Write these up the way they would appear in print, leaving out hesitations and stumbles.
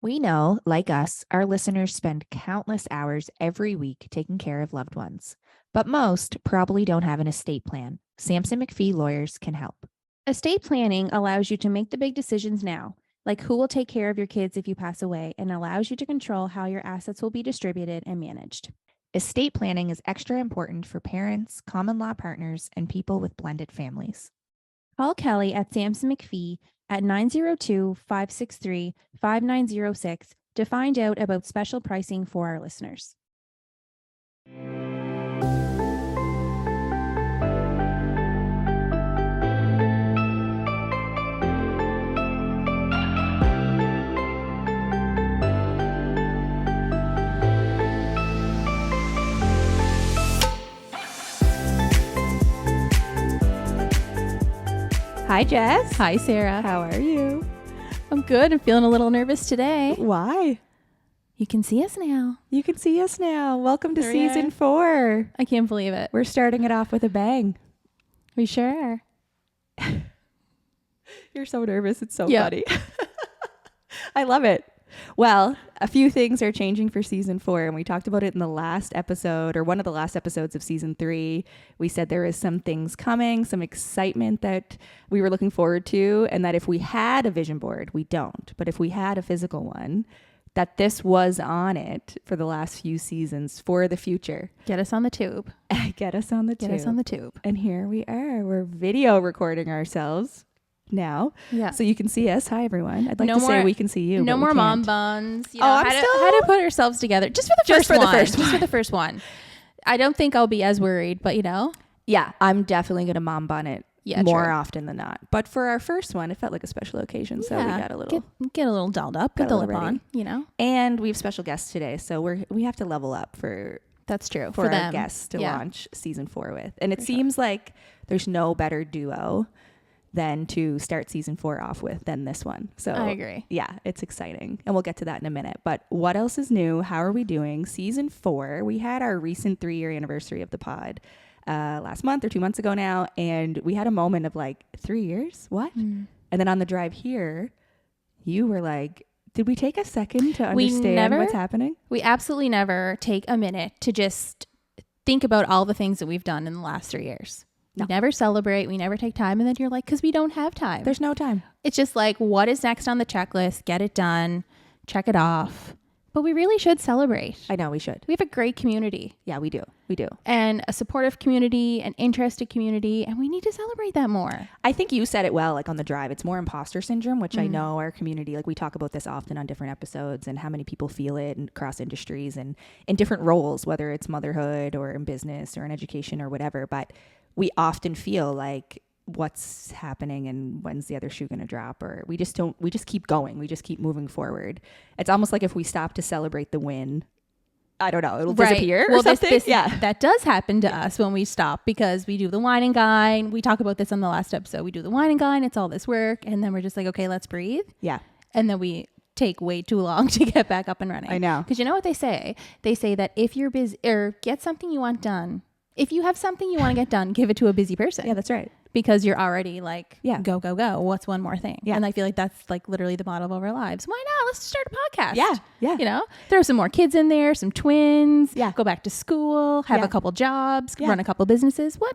We know, like us, our listeners spend countless hours every week taking care of loved ones, but most probably don't have an estate plan. Sampson McPhee lawyers can help. Estate planning allows you to make the big decisions now, like who will take care of your kids if you pass away, and allows you to control how your assets will be distributed and managed. Estate planning is extra important for parents, common law partners, and people with blended families. Call Kelly at Sampson McPhee at 902-563-5906 to find out about special pricing for our listeners. Hi, Jess. Hi, Sarah. How are you? I'm good. I'm feeling a little nervous today. Why? You can see us now. You can see us now. Welcome to There we season are. 4. I can't believe it. We're starting it off with a bang. We sure are. You're so nervous. It's so Yeah. funny. I love it. Well, a few things are changing for season 4, and we talked about it in the last episode, or one of the last episodes of season 3. We said there is some things coming, some excitement that we were looking forward to, and that if we had a vision board, we don't, but if we had a physical one, that this was on it for the last few seasons for the future. Get us on the tube. Get us on the Get tube. us on the tube. And here we are. We're video recording ourselves now. Yeah. So you can see us. Hi, everyone. I'd like No to say more- we can see you. No but we more mom can't. buns. You Oh, know, I'm how still- to put ourselves together. Just for the Just first for the one. first Just one. for the first one. I don't think I'll be as worried, but you know. Yeah, I'm definitely going to mom bun it Yeah, more true. often than not. But for our first one, it felt like a special occasion. So we got a little. get a little dolled up, got put a the little lip ready. on, you know. And we have special guests today. So we have to level up for That's true. our them. guests to Yeah. launch season 4 with. And it For sure. seems like there's no better duo than to start season 4 off with than this one. So I agree. Yeah, it's exciting. And we'll get to that in a minute. But what else is new? How are we doing? Season 4, we had our recent 3-year anniversary of the pod last month or 2 months ago now. And we had a moment of like, 3 years? What? Mm. And then on the drive here, you were like, did we take a second to We understand never- what's happening? We absolutely never take a minute to just think about all the things that we've done in the last 3 years. No. We never celebrate. We never take time. And then you're like, because we don't have time. There's no time. It's just like, what is next on the checklist? Get it done. Check it off. But we really should celebrate. I know we should. We have a great community Yeah, we do. We do. and a supportive community, an interested community, and we need to celebrate that more. I think you said it well, like on the drive. It's more imposter syndrome, which I Mm. know our community, like we talk about this often on different episodes and how many people feel it and across industries and in different roles, whether it's motherhood or in business or in education or whatever. But we often feel like what's happening and when's the other shoe going to drop, or we just keep going. We just keep moving forward. It's almost like if we stop to celebrate the win, I don't know, it'll disappear or Well, something. that does happen to us when we stop, because we do the wine and dine. We talk about this on the last episode. We do the wine and dine. It's all this work. And then we're just like, okay, let's breathe. Yeah. And then we take way too long to get back up and running. I know. Because you know what they say? They say that if you're busy or get something you want done, if you have something you want to get done, give it to a busy person. Yeah, that's right. Because you're already like, Yeah. go, go, go. What's one more thing? Yeah. And I feel like that's like literally the model of our lives. Why not? Let's start a podcast. Yeah. Yeah. You know, throw some more kids in there, some twins. Yeah. Go back to school, have Yeah. a couple jobs, Yeah. run a couple businesses. Why?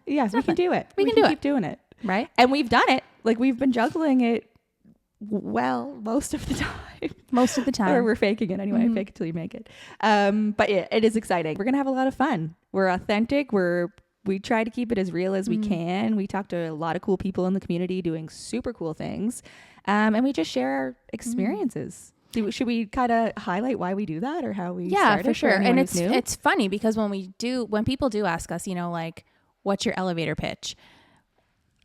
Yeah, we can nothing. do it. We can do it. Keep doing it. Right? And we've done it. Like we've been juggling it well most of the time. Most of the Or time. we're faking it anyway. Mhm. Fake it till you make it. But it is exciting. We're gonna have a lot of fun. We're authentic. We try to keep it as real as we can. We talk to a lot of cool people in the community doing super cool things. And we just share our experiences. Should we kind of highlight why we do that or how we Yeah, started for sure. anyone And who's new? it's funny because when people do ask us, you know, like, what's your elevator pitch?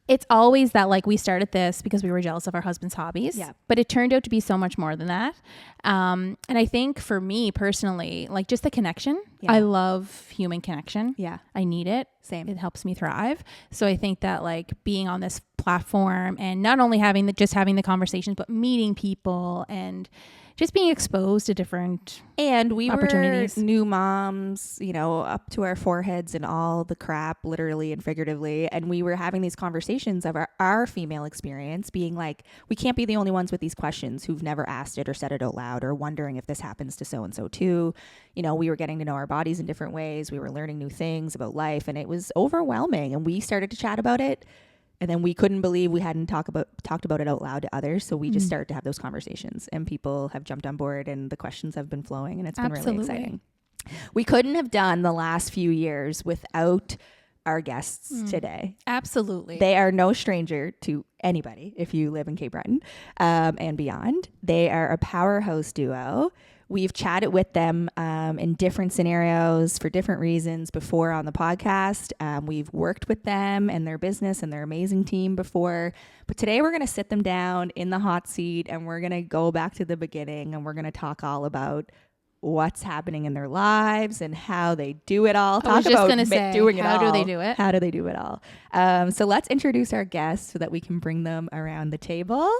It's always that like we started this because we were jealous of our husband's hobbies. Yeah. But it turned out to be so much more than that. And I think for me personally, like just the connection. Yeah. I love human connection. Yeah. I need it. Same. It helps me thrive. So I think that like being on this platform and not only having the conversations, but meeting people and just being exposed to different And we opportunities. were new moms, you know, up to our foreheads and all the crap, literally and figuratively. And we were having these conversations of our female experience being like, we can't be the only ones with these questions who've never asked it or said it out loud or wondering if this happens to so-and-so too. You know, we were getting to know our bodies in different ways. We were learning new things about life, and it was overwhelming. And we started to chat about it. And then we couldn't believe we hadn't talked about it out loud to others. So we just started to have those conversations, and people have jumped on board, and the questions have been flowing, and it's been really exciting. We couldn't have done the last few years without our guests today. Absolutely. They are no stranger to anybody if you live in Cape Breton and beyond. They are a powerhouse duo. We've chatted with them in different scenarios for different reasons before on the podcast. We've worked with them and their business and their amazing team before. But today we're going to sit them down in the hot seat, and we're going to go back to the beginning, and we're going to talk all about what's happening in their lives and how they do it all. I was just going to say, doing it all. how do they do it? How do they do it all? So let's introduce our guests so that we can bring them around the table.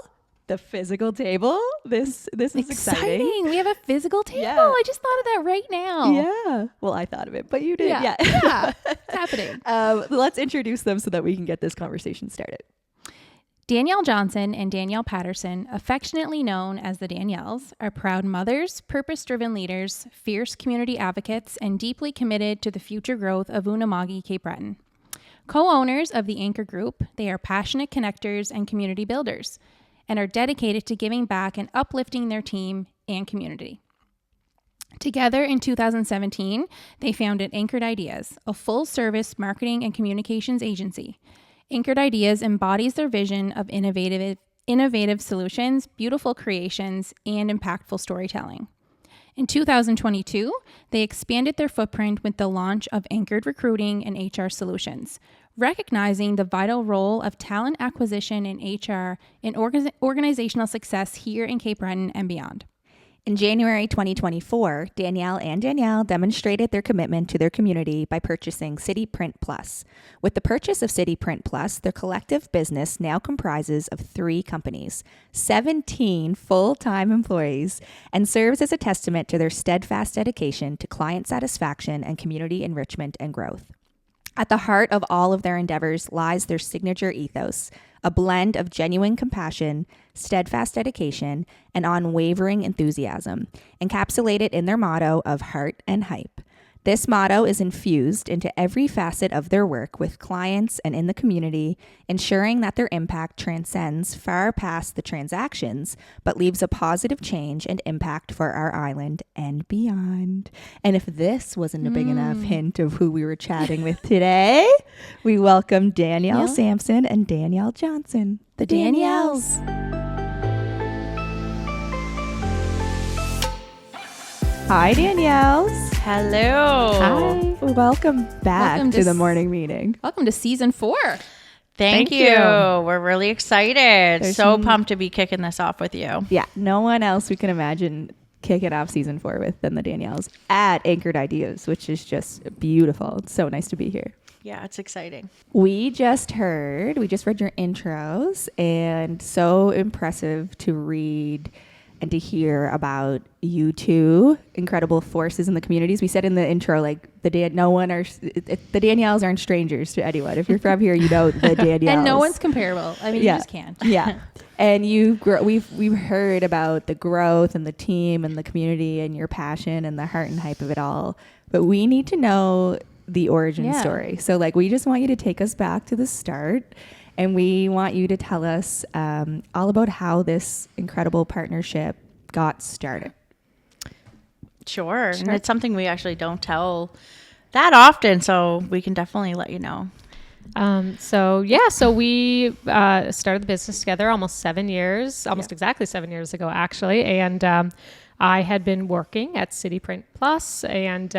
The physical table. This is exciting. We have a physical table. Yeah. I just thought of that right now. Yeah. Well, I thought of it, but you did. Yeah. It's happening. Let's introduce them so that we can get this conversation started. Danielle Johnson and Danielle Patterson, affectionately known as the Danielles, are proud mothers, purpose-driven leaders, fierce community advocates, and deeply committed to the future growth of Unama'ki, Cape Breton. Co-owners of the Anchor Group, they are passionate connectors and community builders, and are dedicated to giving back and uplifting their team and community. Together in 2017, they founded Anchored Ideas, a full-service marketing and communications agency. Anchored Ideas embodies their vision of innovative solutions, beautiful creations, and impactful storytelling. In 2022, they expanded their footprint with the launch of Anchored Recruiting and HR Solutions, recognizing the vital role of talent acquisition in HR in organizational success here in Cape Breton and beyond. In January 2024, Danielle demonstrated their commitment to their community by purchasing City Print Plus. With the purchase of City Print Plus, their collective business now comprises of 3 companies, 17 full-time employees, and serves as a testament to their steadfast dedication to client satisfaction and community enrichment and growth. At the heart of all of their endeavors lies their signature ethos, a blend of genuine compassion, steadfast dedication, and unwavering enthusiasm, encapsulated in their motto of heart and hype. This motto is infused into every facet of their work with clients and in the community, ensuring that their impact transcends far past the transactions, but leaves a positive change and impact for our island and beyond. And if this wasn't a big enough hint of who we were chatting with today, we welcome Danielle Sampson and Danielle Johnson, the Danielles. Hi, Danielles. Hello. Hi. Welcome back Welcome to the morning meeting. Welcome to season 4. Thank you. We're really excited. There's so some- pumped to be kicking this off with you. Yeah, no one else we can imagine kicking off season 4 with than the Danielles at Anchored Ideas, which is just beautiful. It's so nice to be here. Yeah, it's exciting. We just read your intros, and so impressive to read and to hear about you two incredible forces in the communities. We said in the intro, like the Danielles aren't strangers to anyone. If you're from here, you know the Danielles. And no one's comparable. I mean, you just can't. Yeah. And we've heard about the growth and the team and the community and your passion and the heart and hype of it all. But we need to know the origin story. So like, we just want you to take us back to the start. And we want you to tell us all about how this incredible partnership got started. Sure. And it's something we actually don't tell that often, so we can definitely let you know. So we started the business together almost 7 years, exactly 7 years ago, actually. And I had been working at City Print Plus and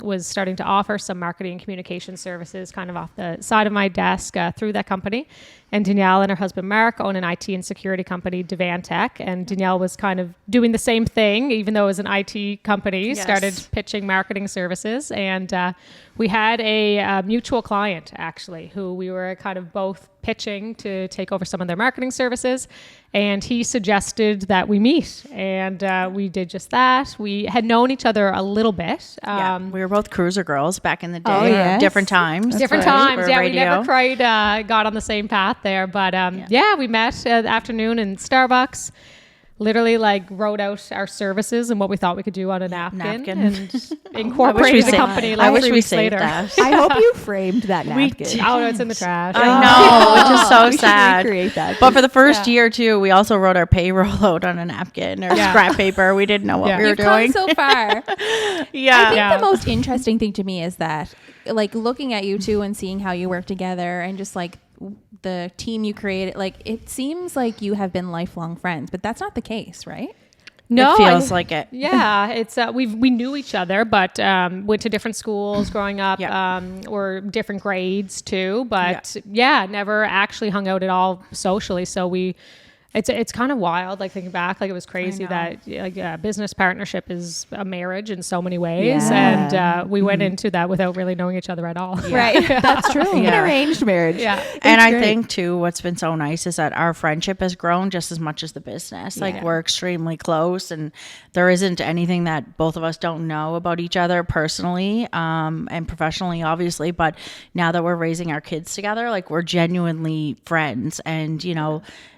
was starting to offer some marketing and communication services kind of off the side of my desk through that company. And Danielle and her husband Mark own an IT and security company, Devantech. And Danielle was kind of doing the same thing, even though it was an IT company, started pitching marketing services. And we had a mutual client, actually, who we were kind of both pitching to take over some of their marketing services. And he suggested that we meet. And we did just that. We had known each other a little bit. We were both cruiser girls back in the day. Oh, yes. Different times. Different right. times. For Yeah, we radio. never quite got on the same path there. But we met the afternoon in Starbucks. Literally wrote out our services and what we thought we could do on a napkin. And incorporated the company I wish we weeks saved later. that. I hope you framed that napkin. Oh, no, it's in the trash. I know, which is so We should sad. recreate that. But for the first year too, we also wrote our payroll out on a napkin or scrap paper. We didn't know what we were You've doing. come so far. Yeah. I think the most interesting thing to me is that, looking at you two and seeing how you work together and just the team you created, it seems like you have been lifelong friends, but that's not the case, right? No, It feels like it. Yeah, it's we knew each other, but went to different schools growing up, or different grades too. But never actually hung out at all socially. So it's kind of wild, thinking back, it was crazy that a business partnership is a marriage in so many ways, and we went into that without really knowing each other at all. Right. That's true. An arranged marriage. Yeah. And I great. think too, what's been so nice is that our friendship has grown just as much as the business. We're extremely close, and there isn't anything that both of us don't know about each other personally, and professionally, obviously. But now that we're raising our kids together, we're genuinely friends, and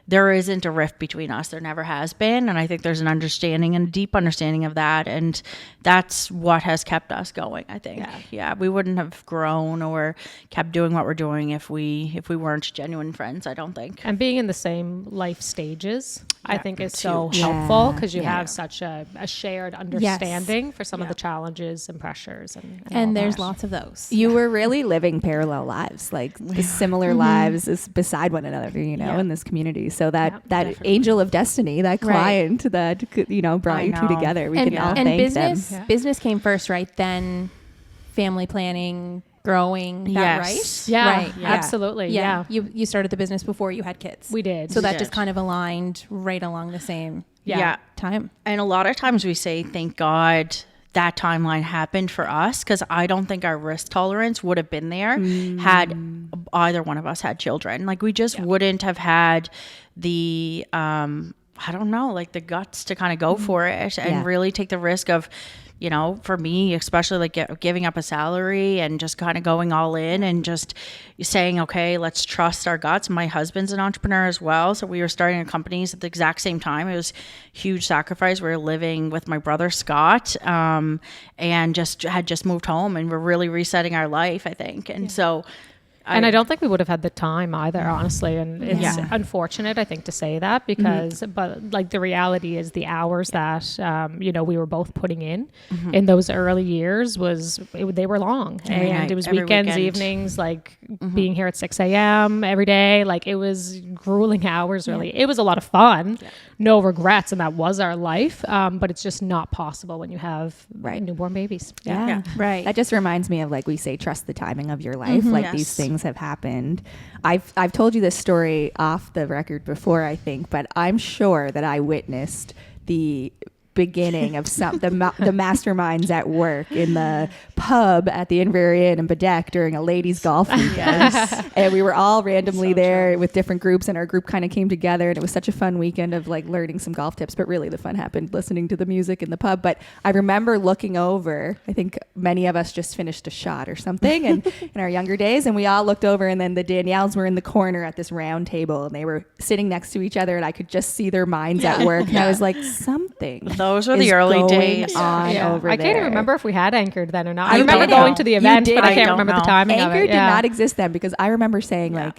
there isn't a rift between us. There never has been. And I think there's an understanding and a deep understanding of that. And that's what has kept us going, I think. Yeah. We wouldn't have grown or kept doing what we're doing if we weren't genuine friends, I don't think. And being in the same life stages, I think is so helpful, because you have such a shared understanding for some of the challenges and pressures. And all there's that. lots of those. You were really living parallel lives, the similar lives is beside one another, in this community. So that angel of destiny, that client that brought you two together, we can all thank them. Business came first, right? Then family planning, growing, that right? Yeah, right. absolutely. Yeah. You started the business before you had kids. We did. So that just kind of aligned right along the same time. And a lot of times we say, thank God that timeline happened for us, because I don't think our risk tolerance would have been there had either one of us had children. We just wouldn't have had the I don't know, the guts to kind of go for it and really take the risk of, for me, especially giving up a salary and just kind of going all in and just saying, okay, let's trust our guts. My husband's an entrepreneur as well. So we were starting our companies at the exact same time. It was a huge sacrifice. We were living with my brother, Scott, and had just moved home, and we're really resetting our life, I think. And so And I don't think we would have had the time either, honestly. And it's unfortunate, I think, to say that, because, but the reality is the hours that, we were both putting in those early years they were long. And it was weekends, evenings, being here at 6 a.m. every day. It was grueling hours, really. It was a lot of fun. No regrets. And that was our life. But it's just not possible when you have newborn babies. Yeah. Right. That just reminds me of, we say, trust the timing of your life. These things have happened. I've told you this story off the record before, I think, but I'm sure that I witnessed the beginning of the masterminds at work in the pub at the Inverary Inn in Bedeck during a ladies golf weekend. And we were all randomly there with different groups, and our group kind of came together, and it was such a fun weekend of learning some golf tips, but really the fun happened listening to the music in the pub. But I remember looking over, I think many of us just finished a shot or something and in our younger days, and we all looked over, and then the Danielles were in the corner at this round table, and they were sitting next to each other, and I could just see their minds at work. And I was like, something those were the early days. Over I can't even there. remember if we had anchored then or not. I I remember don't going know. to the You event, did. but I I can't don't remember the know. timing Anchor of it. did not exist then, because I remember saying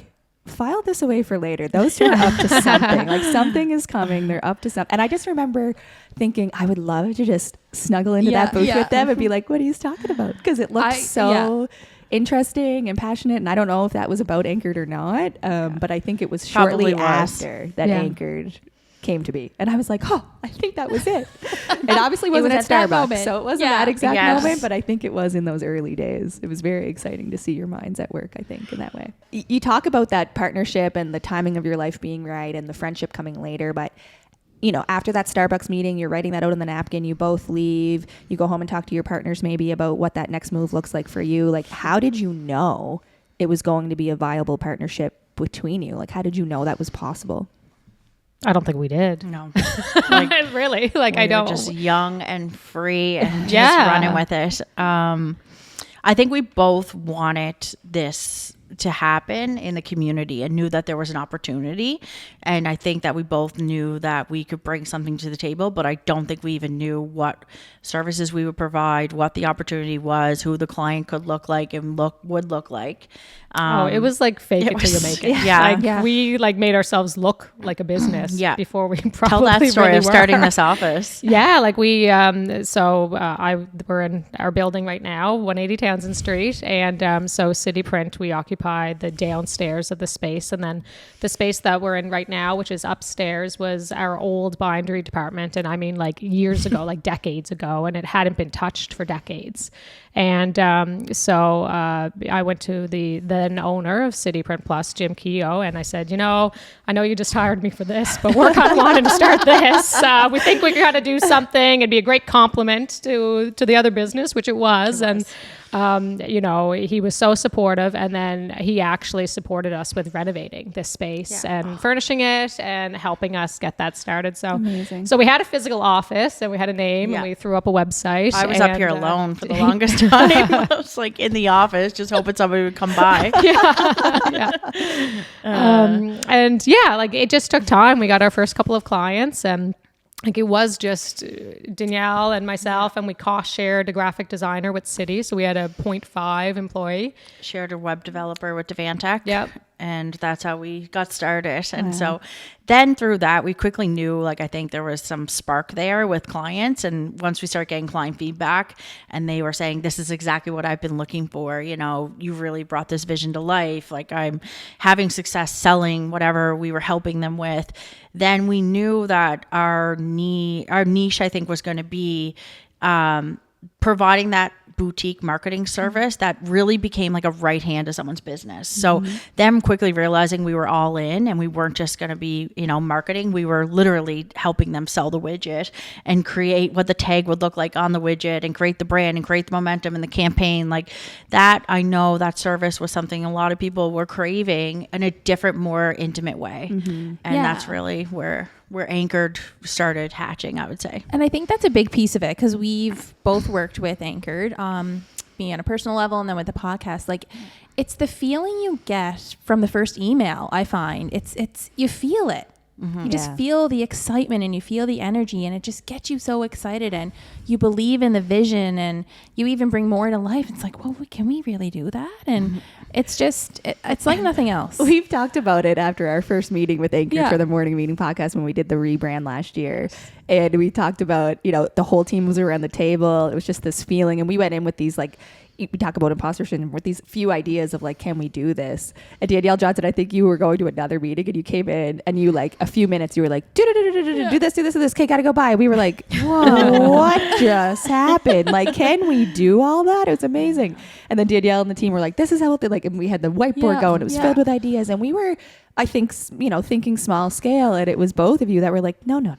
file this away for later. Those two are up to something. Something is coming. They're up to something. And I just remember thinking I would love to just snuggle into that booth with them and be like, what are you talking about? Because it looked so interesting and passionate. And I don't know if that was about Anchored or not. But I think it was shortly after that Anchored came to be, and I was like, oh, I think that was it. It obviously wasn't at Starbucks, so it wasn't that exact moment, but I think it was in those early days. It was very exciting to see your minds at work, I think, in that way. You talk about that partnership and the timing of your life being right and the friendship coming later, but after that Starbucks meeting, you're writing that out on the napkin, you both leave, you go home and talk to your partners maybe about what that next move looks like for you. How did you know it was going to be a viable partnership between you? Like, how did you know that was possible? I don't think we did. No, Really. Like, we I don't. were just young and free and just running with it. I think we both wanted this to happen in the community and knew that there was an opportunity. And I think that we both knew that we could bring something to the table, but I don't think we even knew what services we would provide, what the opportunity was, who the client could look like and would look like. It was like fake it till you make it. Yeah. We like made ourselves look like a business before we probably Tell that story really of starting this office. Yeah, like we, we're in our building right now, 180 Townsend Street. And so City Print, we occupied the downstairs of the space. And then the space that we're in right now, which is upstairs, was our old bindery department. And I mean, like years ago, like decades ago, and it hadn't been touched for decades. And so I went to the then owner of City Print Plus, Jim Keogh, and I said, I know you just hired me for this, but we're kind of wanting to start this. We think we got to do something. It'd be a great compliment to the other business, which it was. And he was so supportive, and then he actually supported us with renovating this space and furnishing it and helping us get that started. So amazing. So we had a physical office and we had a name and we threw up a website. I was up here alone for the longest time. I was like in the office, just hoping somebody would come by. Like it just took time. We got our first couple of clients, and like it was just Danielle and myself, and we cost shared a graphic designer with City. So we had a 0.5 employee. Shared a web developer with Devantech. Yep. And that's how we got started. And so then through that, we quickly knew, like, I think there was some spark there with clients. And once we started getting client feedback and they were saying, this is exactly what I've been looking for. You really brought this vision to life. Like, I'm having success selling whatever we were helping them with. Then we knew that our niche, I think, was going to be providing that boutique marketing service that really became like a right hand to someone's business. So them quickly realizing we were all in and we weren't just going to be, marketing. We were literally helping them sell the widget and create what the tag would look like on the widget and create the brand and create the momentum and the campaign. Like that, I know that service was something a lot of people were craving in a different, more intimate way. And that's really where Anchored started hatching, I would say. And I think that's a big piece of it, because we've both worked with Anchored, being on a personal level and then with the podcast. Like, it's the feeling you get from the first email. I find it's you feel it. You just feel the excitement and you feel the energy, and it just gets you so excited, and you believe in the vision, and you even bring more to life. It's like, well, can we really do that? And it's just, it's like nothing else. We've talked about it after our first meeting with Anchor for the morning meeting podcast when we did the rebrand last year. And we talked about, the whole team was around the table. It was just this feeling. And we went in with these we talk about imposter syndrome with these few ideas of like, can we do this? And Danielle Johnson, I think you were going to another meeting and you came in and you a few minutes, you were like, do this. Okay, gotta go by. We were like, whoa, what just happened? Like, can we do all that? It was amazing. And then Danielle and the team were like, this is how and we had the whiteboard going. It was filled with ideas. And we were, I think, thinking small scale. And it was both of you that were like, no.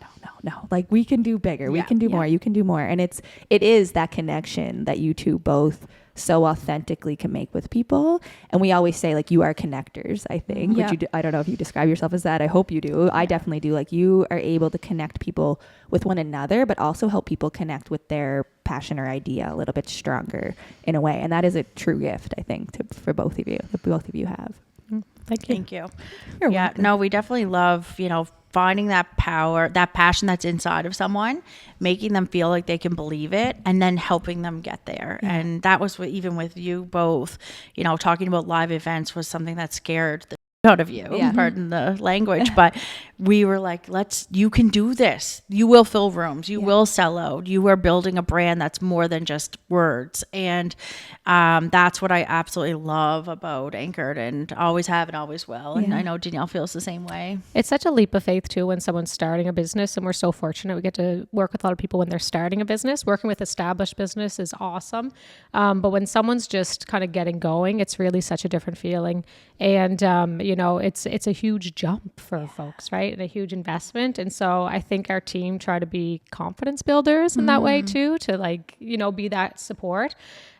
Like, we can do bigger. We can do more. You can do more. And it is that connection that you two both so authentically can make with people. And we always say, like, you are connectors, I think. Which I don't know if you describe yourself as that. I hope you do. I definitely do. Like, you are able to connect people with one another, but also help people connect with their passion or idea a little bit stronger in a way. And that is a true gift, I think, for both of you, that both of you have. Thank you. You're welcome. No, we definitely love, finding that power, that passion that's inside of someone, making them feel like they can believe it, and then helping them get there. And that was what, even with you both, talking about live events was something that scared the out of you, pardon the language, but we were like, you can do this. You will fill rooms. You will sell out. You are building a brand that's more than just words. And that's what I absolutely love about Anchored, and always have and always will. And I know Danielle feels the same way. It's such a leap of faith too when someone's starting a business, and we're so fortunate we get to work with a lot of people when they're starting a business. Working with established business is awesome. But when someone's just kind of getting going, it's really such a different feeling. And, it's a huge jump for folks, right? And a huge investment. And so I think our team try to be confidence builders in that way too, to be that support.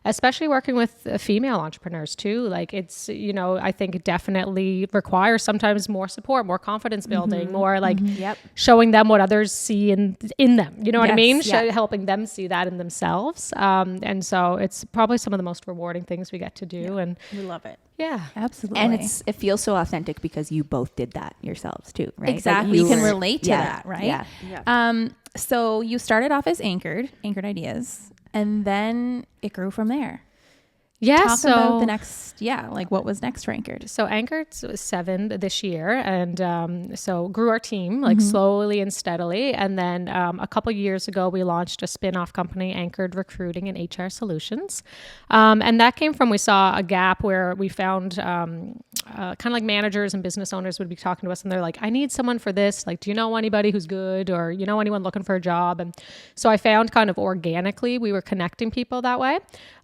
especially working with female entrepreneurs too. Like it's, you know, I think it definitely requires sometimes more support, more confidence building, more like showing them what others see in them. You know what I mean? Helping them see that in themselves. And so it's probably some of the most rewarding things we get to do. And we love it. Yeah, absolutely. And it feels so authentic because you both did that yourselves too, right? Exactly. Like you can relate to that, right? Yeah. So you started off as Anchored Ideas, and then it grew from there. Yeah. Talk about the next, like what was next for Anchored? So Anchored was 7 this year. And so grew our team like slowly and steadily. And then a couple years ago, we launched a spin-off company, Anchored Recruiting and HR Solutions. And that came from, we saw a gap where we found kind of like managers and business owners would be talking to us and they're like, I need someone for this. Like, do you know anybody who's good, or you know anyone looking for a job? And so I found kind of organically we were connecting people that way.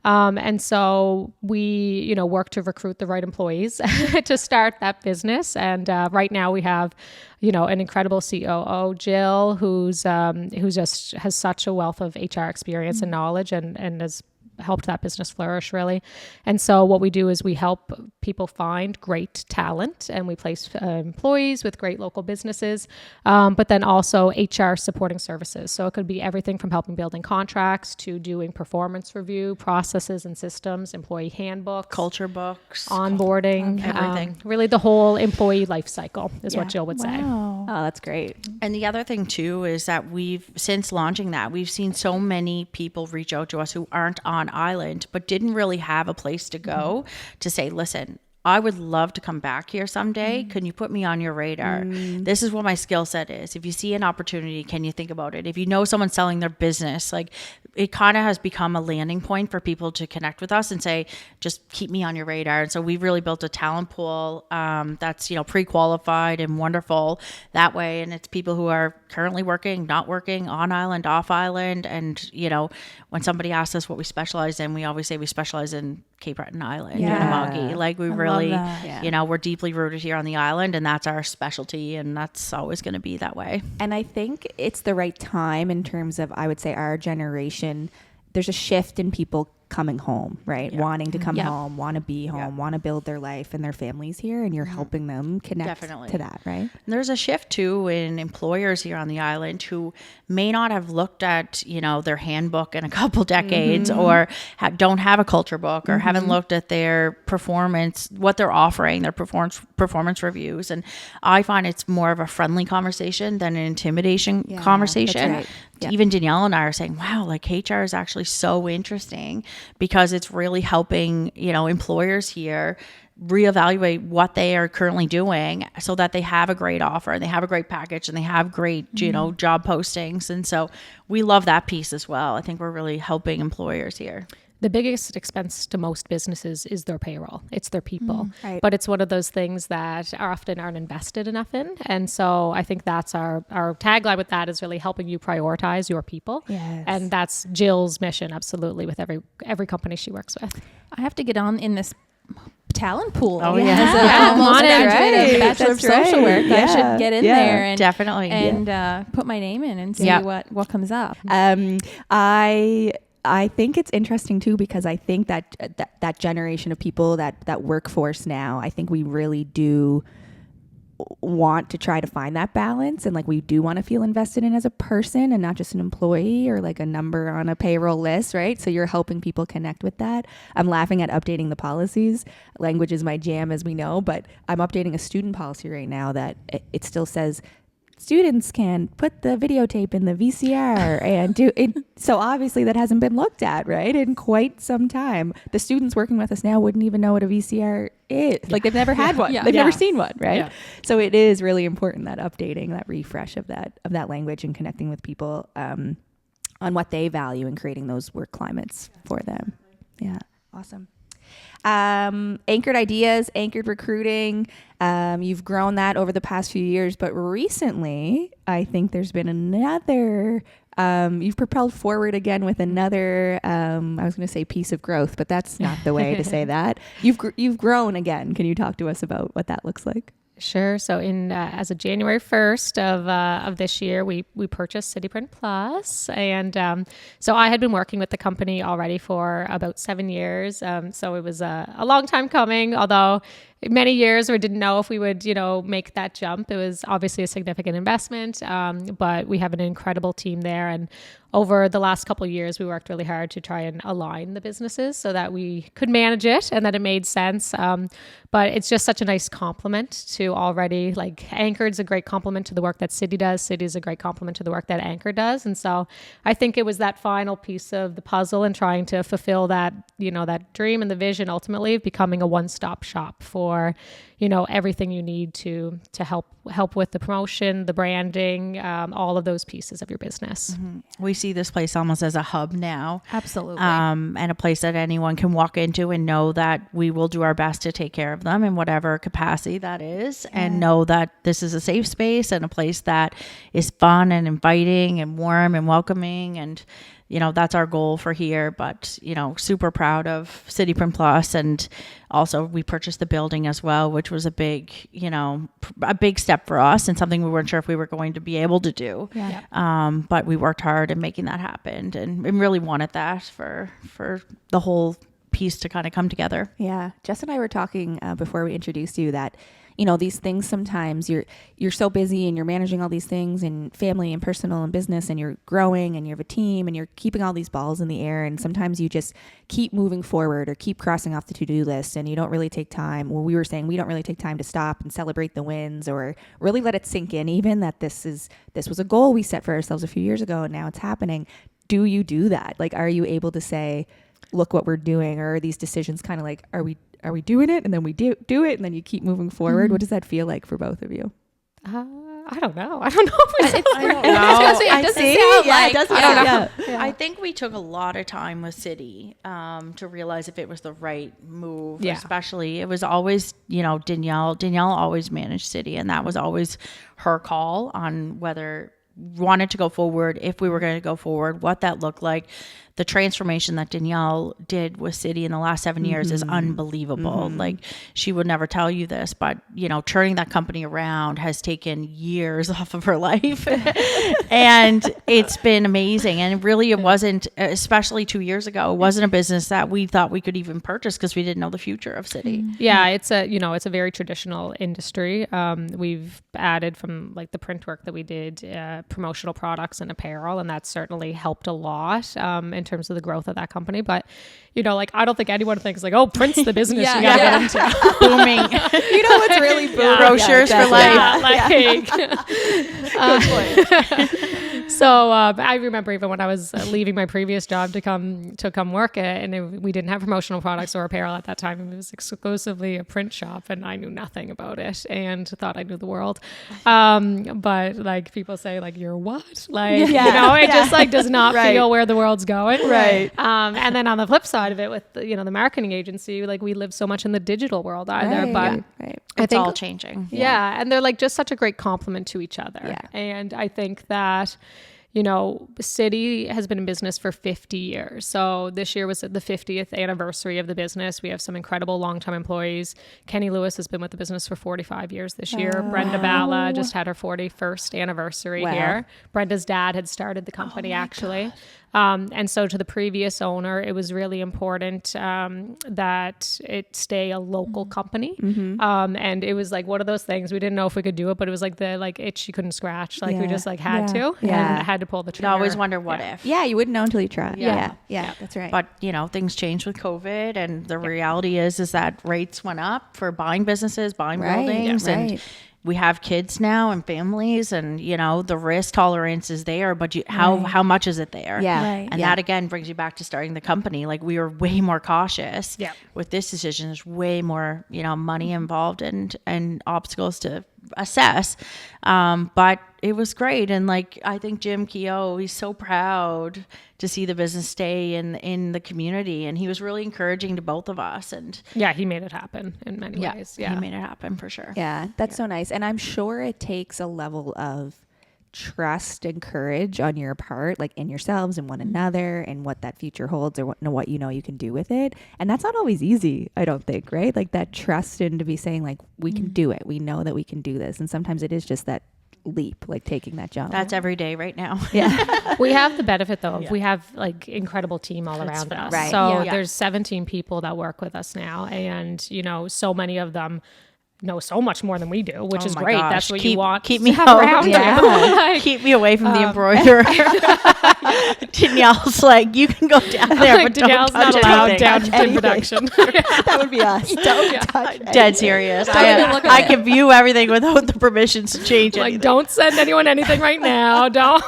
And so we, you know, work to recruit the right employees to start that business. And right now we have, you know, an incredible COO, Jill, who just has such a wealth of HR experience and knowledge, and has helped that business flourish really. And so what we do is we help people find great talent, and we place employees with great local businesses, but then also HR supporting services. So it could be everything from helping building contracts to doing performance review, processes and systems, employee handbooks, culture books, onboarding, everything. Really the whole employee life cycle is what Jill would say. Oh, that's great. And the other thing too is that since launching that, we've seen so many people reach out to us who aren't on island but didn't really have a place to go to say, listen, I would love to come back here someday. Can you put me on your radar? This is what my skill set is. If you see an opportunity, can you think about it? If you know someone selling their business, like it kind of has become a landing point for people to connect with us and say, just keep me on your radar. And so we've really built a talent pool that's, you know, pre-qualified and wonderful that way. And it's people who are currently working, not working, on island, off island. And, you know, when somebody asks us what we specialize in, we always say we specialize in Cape Breton Island and Amagi. Like we really, you know, we're deeply rooted here on the island, and that's our specialty, and that's always going to be that way. And I think it's the right time in terms of, I would say, our generation. There's a shift in people coming home, right? Wanting to come home, want to be home, want to build their life and their families here, and you're helping them connect to that, right? And there's a shift too in employers here on the island who may not have looked at, you know, their handbook in a couple decades, or don't have a culture book, or haven't looked at their performance, what they're offering, their performance reviews. And I find it's more of a friendly conversation than an intimidation conversation. That's right. Even Danielle and I are saying, wow, like HR is actually so interesting because it's really helping, you know, employers here reevaluate what they are currently doing so that they have a great offer and they have a great package and they have great, you know, job postings. And so we love that piece as well. I think we're really helping employers here. The biggest expense to most businesses is their payroll. It's their people. Right. But it's one of those things that often aren't invested enough in. And so I think that's our tagline with that is really helping you prioritize your people. Yes. And that's Jill's mission, absolutely, with every company she works with. I have to get on in this talent pool. Oh, As almost graduate of Bachelor of Social Work. Yeah. I should get in there and definitely put my name in and see what comes up. I think it's interesting too, because I think that generation of people, that workforce now, I think we really do want to try to find that balance, and like we do want to feel invested in as a person and not just an employee or like a number on a payroll list, right? So you're helping people connect with that. I'm laughing at updating the policies. Language is my jam, as we know, but I'm updating a student policy right now that it still says students can put the videotape in the VCR and do it. So obviously that hasn't been looked at, right, in quite some time. The students working with us now wouldn't even know what a VCR is. Like they've never had one. They've never seen one, right? Yeah. So it is really important, that updating, that refresh of that language and connecting with people on what they value and creating those work climates for them. Yeah. Awesome. Anchored Ideas, Anchored Recruiting. You've grown that over the past few years, but recently I think there's been another, you've propelled forward again with another, I was going to say piece of growth, but that's not the way to say that. You've grown again. Can you talk to us about what that looks like? Sure. So in as of January 1st of this year, we purchased City Print Plus, and so I had been working with the company already for about 7 years. So it was a long time coming, although many years we didn't know if we would, make that jump. It was obviously a significant investment, but we have an incredible team there. And over the last couple of years, we worked really hard to try and align the businesses so that we could manage it and that it made sense. But it's just such a nice complement to already, like, Anchored's a great complement to the work that City does. City is a great complement to the work that Anchor does. And so I think it was that final piece of the puzzle and trying to fulfill that, that dream and the vision ultimately of becoming a one-stop shop for, everything you need to help with the promotion, the branding, all of those pieces of your business. Mm-hmm. We see this place almost as a hub now. Absolutely. And a place that anyone can walk into and know that we will do our best to take care of them in whatever capacity that is, and know that this is a safe space and a place that is fun and inviting and warm and welcoming. And that's our goal for here, but, super proud of City Print Plus. And also we purchased the building as well, which was a big step for us and something we weren't sure if we were going to be able to do. Yeah. But we worked hard in making that happen and really wanted that for the whole piece to kind of come together. Yeah. Jess and I were talking before we introduced you that, these things sometimes you're so busy and you're managing all these things and family and personal and business, and you're growing and you have a team and you're keeping all these balls in the air. And sometimes you just keep moving forward or keep crossing off the to-do list, and you don't really take time. Well, we were saying we don't really take time to stop and celebrate the wins or really let it sink in, even that this was a goal we set for ourselves a few years ago and now it's happening. Do you do that? Like, are you able to say, look what we're doing? Or are these decisions kind of like, are we doing it? And then we do it, and then you keep moving forward. What does that feel like for both of you? I don't know. I don't know. I think we took a lot of time with City to realize if it was the right move. Yeah. Especially, it was always, Danielle always managed City, and that was always her call on whether wanted to go forward, if we were going to go forward, what that looked like. The transformation that Danielle did with City in the last 7 years is unbelievable. Like, she would never tell you this, but, turning that company around has taken years off of her life. And it's been amazing. And it wasn't, especially 2 years ago, it wasn't a business that we thought we could even purchase because we didn't know the future of City. Yeah, it's a very traditional industry. We've added from, like, the print work that we did, promotional products and apparel, and that's certainly helped a lot in terms of the growth of that company. But I don't think anyone thinks like, oh, print's the business you gotta get into. Booming. What's really booming? Brochures for life. Good point. So I remember even when I was leaving my previous job to come work and we didn't have promotional products or apparel at that time. It was exclusively a print shop, and I knew nothing about it and thought I knew the world. But like, people say like, you're what? Like, it just like does not feel where the world's going. Right. And then on the flip side of it with the marketing agency, like, we live so much in the digital world either, but It's all changing. Yeah. And they're like just such a great complement to each other. Yeah. And I think that, City has been in business for 50 years. So this year was the 50th anniversary of the business. We have some incredible long-time employees. Kenny Lewis has been with the business for 45 years this year. Brenda Bala just had her 41st anniversary here. Brenda's dad had started the company actually. And so to the previous owner, it was really important that it stay a local company. And it was like one of those things, we didn't know if we could do it, but it was like the itch you couldn't scratch. Like we just had to and had to pull the trigger. You always wonder what if. Yeah, you wouldn't know until you try. Yeah, that's right. But, things changed with COVID, and the reality is that rates went up for buying businesses, buying buildings, and we have kids now and families, and the risk tolerance is there, but how much is it there? And that again brings you back to starting the company. Like, we are way more cautious with this decision. There's way more money involved and obstacles to assess, but it was great. And like, I think Jim Keogh, he's so proud to see the business stay in the community, and he was really encouraging to both of us. And he made it happen in many ways. He made it happen for sure. That's so nice. And I'm sure it takes a level of trust and courage on your part, like in yourselves and one another and what that future holds or what you know you can do with it. And that's not always easy, I don't think, right? Like that trust and to be saying like, we can do it. We know that we can do this. And sometimes it is just that leap, like taking that jump. That's every day right now. Yeah. We have the benefit though. We have like incredible team all around us. Right. So Yeah. there's 17 people that work with us now. And, you know, so many of them know so much more than we do, which Oh is my great. gosh. That's what you want. Keep me to have out. around Yeah. you. Like, Keep me away from the embroiderer. Danielle's like, you can go down there, like but don't Danielle's touch not allowed anything. down in production. That would be us. Don't touch Dead serious. even look at I it. can view everything without the permissions to change Like, anything. don't send anyone anything right now. Don't.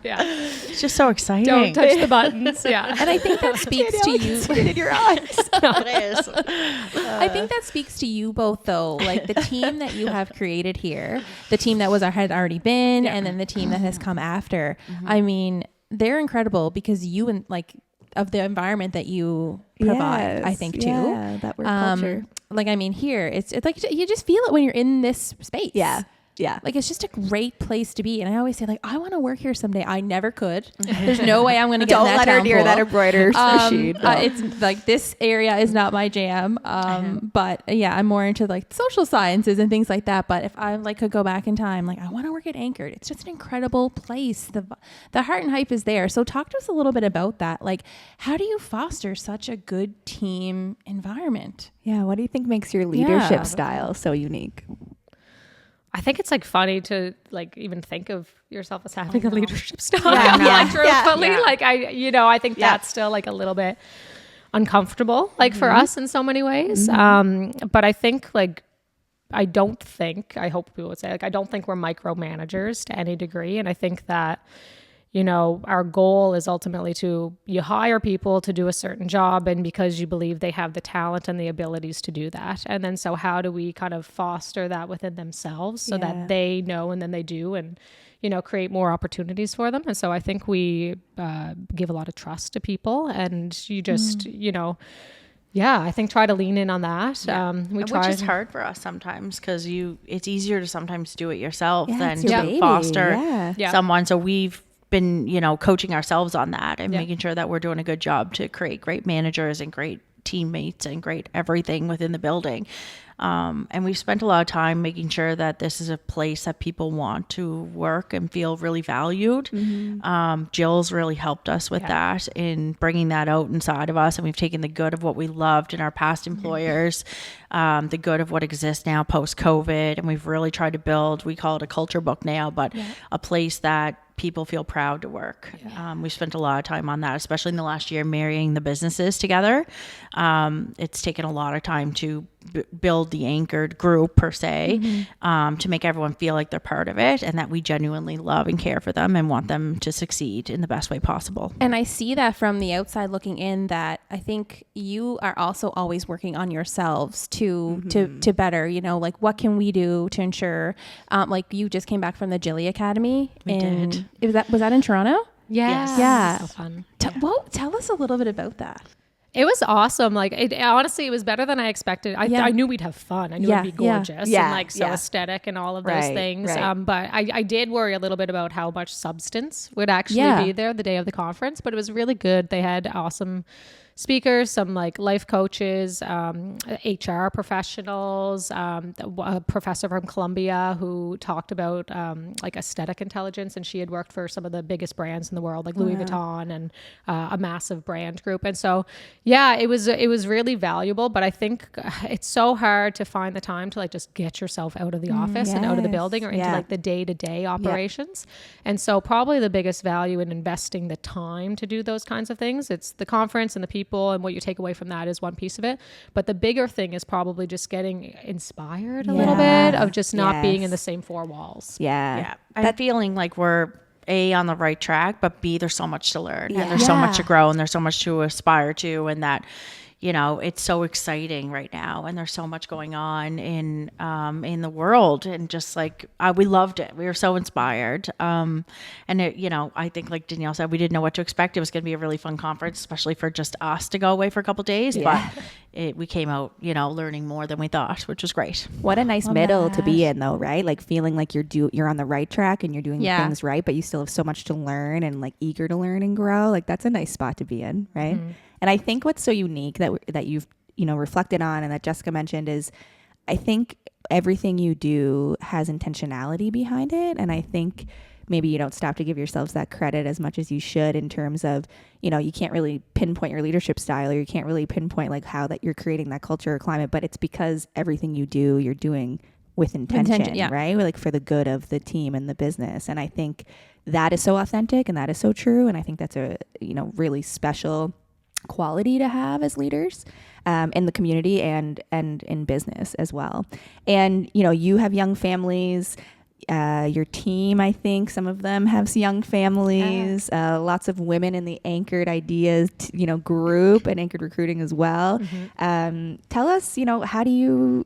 Yeah. It's just so exciting. Don't touch the buttons. Yeah. And I think that speaks to you. See it in your eyes. It is. I think that speaks to you both, though. Like the team that you have created here, the team that had already been, and then the team that has come after. I mean, they're incredible because you and like of the environment that you provide. Yes. I think too. Yeah, that work culture. Like I mean, here it's like you just feel it when you're in this space. Yeah. Yeah. Like it's just a great place to be. And I always say like, I want to work here someday. I never could. There's no way I'm going to get in Don't that let her town near pool. that embroiderer's machine. No. It's like this area is not my jam. But yeah, I'm more into like social sciences and things like that. But if I like could go back in time, like I want to work at Anchored. It's just an incredible place. The heart and hype is there. So talk to us a little bit about that. Like, how do you foster such a good team environment? Yeah. What do you think makes your leadership style so unique? I think it's like funny to like even think of yourself as having a leadership style. Yeah, Like yeah, truthfully, yeah. like I think that's still like a little bit uncomfortable, like for us in so many ways. But I think like, I hope people would say like, I don't think we're micromanagers to any degree. And I think that, you know, our goal is ultimately you hire people to do a certain job and because you believe they have the talent and the abilities to do that. And then so how do we kind of foster that within themselves so that they know and then they do and, you know, create more opportunities for them. And so I think we give a lot of trust to people and you just, you know, I think try to lean in on that. Which is hard for us sometimes because it's easier to sometimes do it yourself than it's your to baby. foster Yeah. someone. So we've been, you know, coaching ourselves on that and making sure that we're doing a good job to create great managers and great teammates and great everything within the building. And we've spent a lot of time making sure that this is a place that people want to work and feel really valued. Jill's really helped us with that in bringing that out inside of us. And we've taken the good of what we loved in our past employers, the good of what exists now post-COVID. And we've really tried to build, we call it a culture book now, but a place that people feel proud to work. We spent a lot of time on that, especially in the last year, marrying the businesses together. It's taken a lot of time to build the Anchored group per se, to make everyone feel like they're part of it and that we genuinely love and care for them and want them to succeed in the best way possible. And I see that from the outside looking in that I think you are also always working on yourselves to better, you know, like what can we do to ensure, like you just came back from the Jilly Academy. We did. Was that in Toronto? Yes. Yeah. So fun. Tell us a little bit about that. It was awesome. Like honestly, it was better than I expected. I knew we'd have fun. I knew it'd be gorgeous and like so aesthetic and all of those things. Right. But I did worry a little bit about how much substance would actually be there the day of the conference, but it was really good. They had awesome speakers, some like life coaches, HR professionals, a professor from Columbia who talked about like aesthetic intelligence, and she had worked for some of the biggest brands in the world, like Louis Vuitton and a massive brand group. And so, it was really valuable. But I think it's so hard to find the time to like just get yourself out of the office and out of the building or into like the day-to-day operations. And so probably the biggest value in investing the time to do those kinds of things, it's the conference and the people and what you take away from that is one piece of it. But the bigger thing is probably just getting inspired a little bit of just not being in the same four walls. I'm feeling like we're A, on the right track, but B, there's so much to learn and there's so much to grow and there's so much to aspire to, and that, you know, it's so exciting right now, and there's so much going on in the world, and just like we loved it. We were so inspired, and it, you know, I think like Danielle said, we didn't know what to expect. It was going to be a really fun conference, especially for just us to go away for a couple of days. But we came out, you know, learning more than we thought, which was great. What a nice middle to be in, though, right? Like feeling like you're on the right track and you're doing things right, but you still have so much to learn and like eager to learn and grow. Like that's a nice spot to be in, right? And I think what's so unique that you've, you know, reflected on and that Jessica mentioned is, I think everything you do has intentionality behind it. And I think maybe you don't stop to give yourselves that credit as much as you should, in terms of, you know, you can't really pinpoint your leadership style, or you can't really pinpoint like how that you're creating that culture or climate, but it's because everything you do, you're doing with intention, right? Like for the good of the team and the business. And I think that is so authentic and that is so true. And I think that's a, you know, really special quality to have as leaders in the community and in business as well. And, you know, you have young families, your team, I think some of them have young families, lots of women in the Anchored Ideas, you know, group, and Anchored Recruiting as well. Tell us, you know, how do you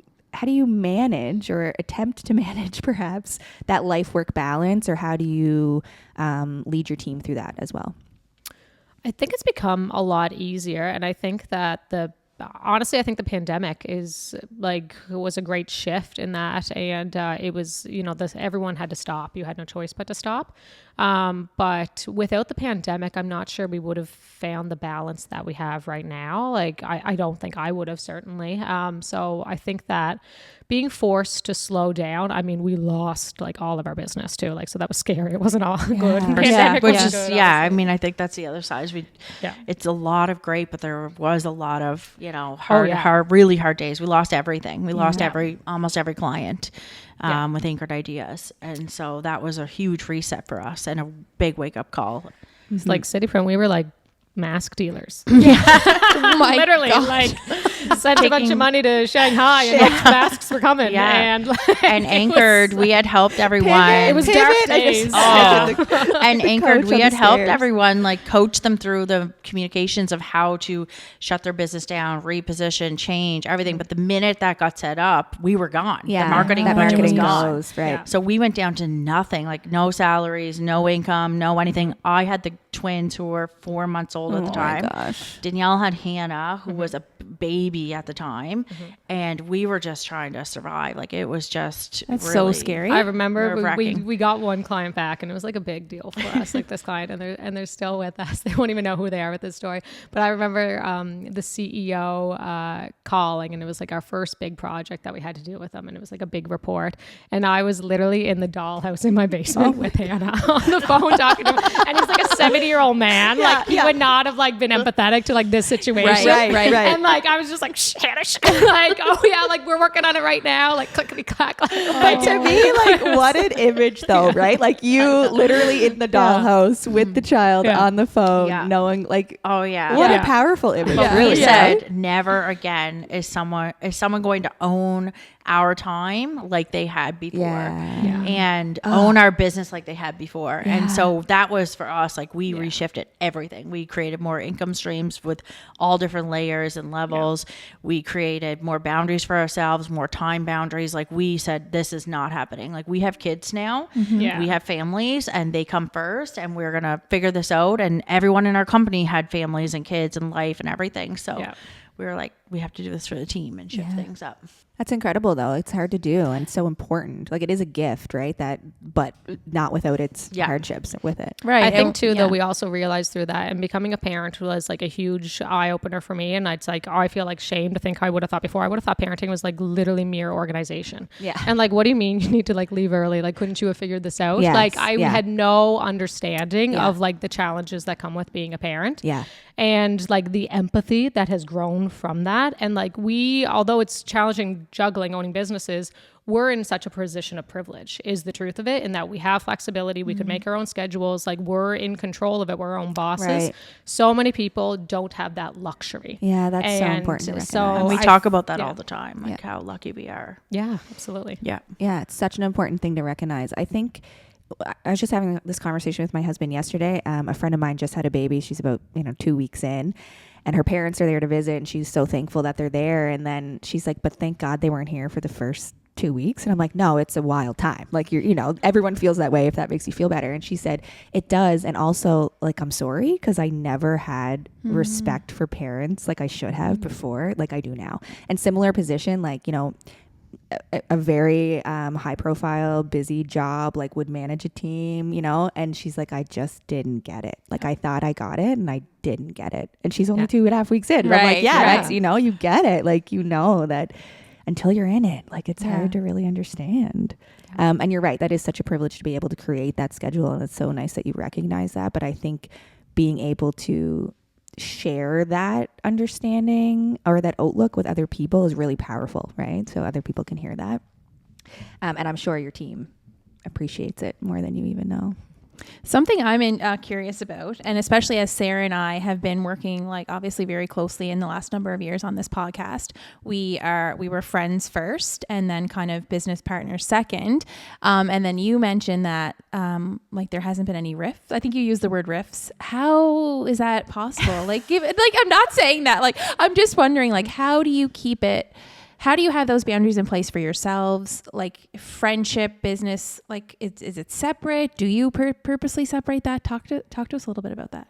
manage, or attempt to manage perhaps, that life-work balance, or how do you lead your team through that as well? I think it's become a lot easier. And I think that honestly, I think the pandemic was a great shift in that. And it was, you know, everyone had to stop. You had no choice but to stop. But without the pandemic, I'm not sure we would have found the balance that we have right now. Like, I don't think I would have, certainly. So I think that being forced to slow down, I mean, we lost like all of our business too. Like, so that was scary. It wasn't all good. Which is, I mean, I think that's the other side. It's a lot of great, but there was a lot of, you know, really hard days. We lost everything. We lost almost every client with Anchored Ideas. And so that was a huge reset for us and a big wake up call. It's like City Print, we were like mask dealers. Oh my literally gosh. Like sent a bunch of money to Shanghai and like, masks were coming. And Anchored, we had helped everyone. It was dark days. And Anchored, we had helped everyone, like coach them through the communications of how to shut their business down, reposition, change, everything. But the minute that got set up, we were gone. The marketing budget was gone. Right. So we went down to nothing, like no salaries, no income, no anything. I had the twins who were 4 months old at the time. Gosh. Danielle had Hannah, who was a baby at the time, and we were just trying to survive. Like, it was just That's really so scary. I remember we got one client back, and it was like a big deal for us, like this client, and they're still with us. They won't even know who they are with this story. But I remember the CEO calling, and it was like our first big project that we had to do with them, and it was like a big report. And I was literally in the dollhouse in my basement with Hannah on the phone talking to him, and he's like a 70-year-old man. Like, he would not have like been empathetic to like this situation. Right. And like, I was just like, Hannah, like, oh yeah, like we're working on it right now. Like, clickety clack. But to me, like, what an image though, right? Like, you literally in the dollhouse with the child on the phone, knowing like, what a powerful image. Really, we said never again is someone going to own our time like they had before and own our business like they had before. And so that was for us, like, we reshifted everything. We created more income streams with all different layers and levels. We created more boundaries for ourselves, more time boundaries. Like, we said, this is not happening. Like, we have kids now, we have families, and they come first, and we're gonna figure this out. And everyone in our company had families and kids and life and everything. So we were like, we have to do this for the team and shift things up. That's incredible though. It's hard to do and so important. Like, it is a gift, right? But not without its hardships with it. Right. I think too, though, we also realized through that, and becoming a parent was like a huge eye opener for me. And it's like, I feel like shame to think I would have thought before. I would have thought parenting was like literally mere organization. Yeah. And like, what do you mean you need to like leave early? Like, couldn't you have figured this out? Yes. Like, I had no understanding of like the challenges that come with being a parent. Yeah. And like the empathy that has grown from that. And like, although it's challenging juggling owning businesses, we're in such a position of privilege is the truth of it, in that we have flexibility. We could make our own schedules. Like, we're in control of it. We're our own bosses. Right. So many people don't have that luxury. Yeah, that's so important to recognize. And we talk about that all the time, like how lucky we are. Yeah, absolutely. Yeah. Yeah, it's such an important thing to recognize. I think I was just having this conversation with my husband yesterday. A friend of mine just had a baby. She's about 2 weeks in. and her parents are there to visit, and she's so thankful that they're there. And then she's like, but thank God they weren't here for the first 2 weeks. And I'm like, no, it's a wild time. Like, everyone feels that way if that makes you feel better. And she said it does. And also, like, I'm sorry because I never had respect for parents like I should have before, like I do now. And similar position, like, a very high profile, busy job, like would manage a team, and she's like, I just didn't get it. Like, I thought I got it and I didn't get it. And she's only 2.5 weeks in. Right, I'm like, that's, right. you get it. Like, that until you're in it, like, it's hard to really understand. And you're right. That is such a privilege to be able to create that schedule. And it's so nice that you recognize that. But I think being able to share that understanding or that outlook with other people is really powerful, right? So other people can hear that. And I'm sure your team appreciates it more than you even know. Something I'm curious about, and especially as Sarah and I have been working, like, obviously very closely in the last number of years on this podcast, we were friends first and then kind of business partners second. And then you mentioned that like there hasn't been any rifts. I think you used the word rifts. How is that possible? Like, I'm not saying that. Like, I'm just wondering, like, how do you keep it? How do you have those boundaries in place for yourselves? Like, friendship, business, like, is it separate? Do you purposely separate that? Talk to us a little bit about that.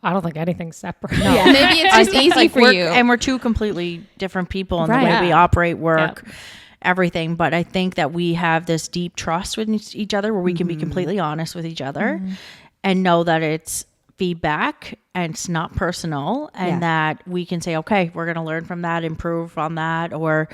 I don't think anything's separate. No. Yeah, maybe it's just easy for you. And we're two completely different people in Right. the way we operate, work, everything. But I think that we have this deep trust with each other where we can be completely honest with each other and know that it's feedback and it's not personal, and that we can say, okay, we're going to learn from that, improve on that, or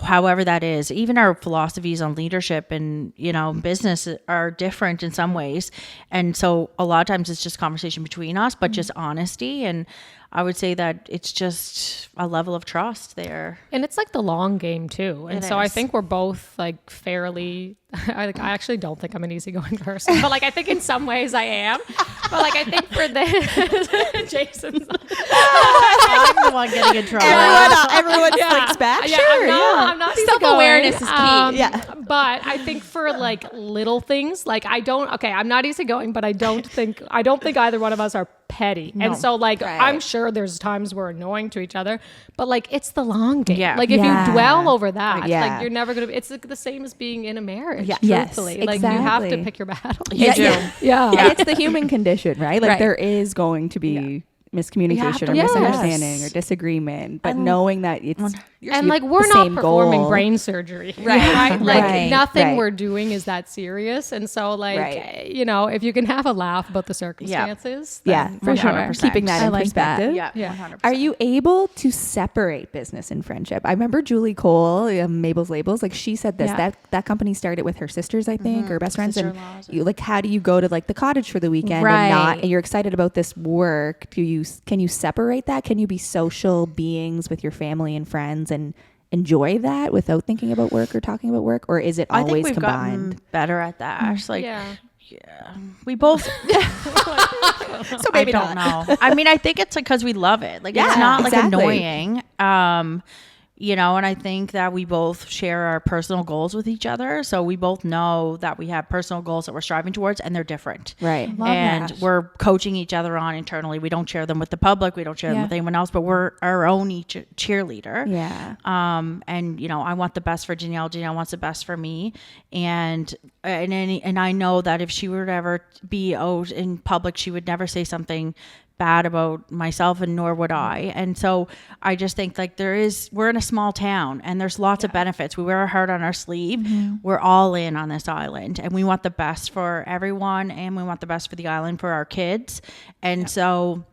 however that is. Even our philosophies on leadership and, business are different in some ways. And so a lot of times it's just conversation between us, but just honesty. And I would say that it's just a level of trust there. And it's like the long game too. And so I think we're both like fairly, I actually don't think I'm an easygoing person, but like, I think in some ways I am. But like, I think for this, Jason's I'm the one getting in trouble. Everyone slinks back. I'm not Self-awareness is key. But I think for like little things, like I'm not easygoing, but I don't think either one of us are petty. No. And so like, I'm sure there's times we're annoying to each other, but like, it's the long game. Yeah. Like if you dwell over that, like you're never going to, it's like the same as being in a marriage. Yeah. Truthfully. Like you have to pick your battles. You do. Yeah. It's the human condition, right? Like there is going to be miscommunication or misunderstanding or disagreement, but knowing that it's and like we're not performing brain surgery, right? Like nothing we're doing is that serious, and so like if you can have a laugh about the circumstances, then for 100%. Sure, keeping that in perspective. That. Yeah, 100%. Are you able to separate business and friendship? I remember Julie Cole, Mabel's Labels, like she said this that company started with her sisters, I think, or best friends, and you like how do you go to like the cottage for the weekend and you're excited about this work? Can you separate that? Can you be social beings with your family and friends and enjoy that without thinking about work or talking about work? Or is it always I think we've combined? Gotten better at that. Like, we both. So maybe I don't know. I mean, I think it's because we love it. Like, it's not like annoying. And I think that we both share our personal goals with each other. So we both know that we have personal goals that we're striving towards, and they're different. Right. And we're coaching each other on internally. We don't share them with the public. We don't share them with anyone else, but we're our own cheerleader. Yeah. And I want the best for Danielle. Danielle wants the best for me. And I know that if she were to ever be out in public, she would never say something bad about myself, and nor would I. And so I just think like we're in a small town and there's lots of benefits. We wear our heart on our sleeve. We're all in on this island, and we want the best for everyone, and we want the best for the island for our kids. And so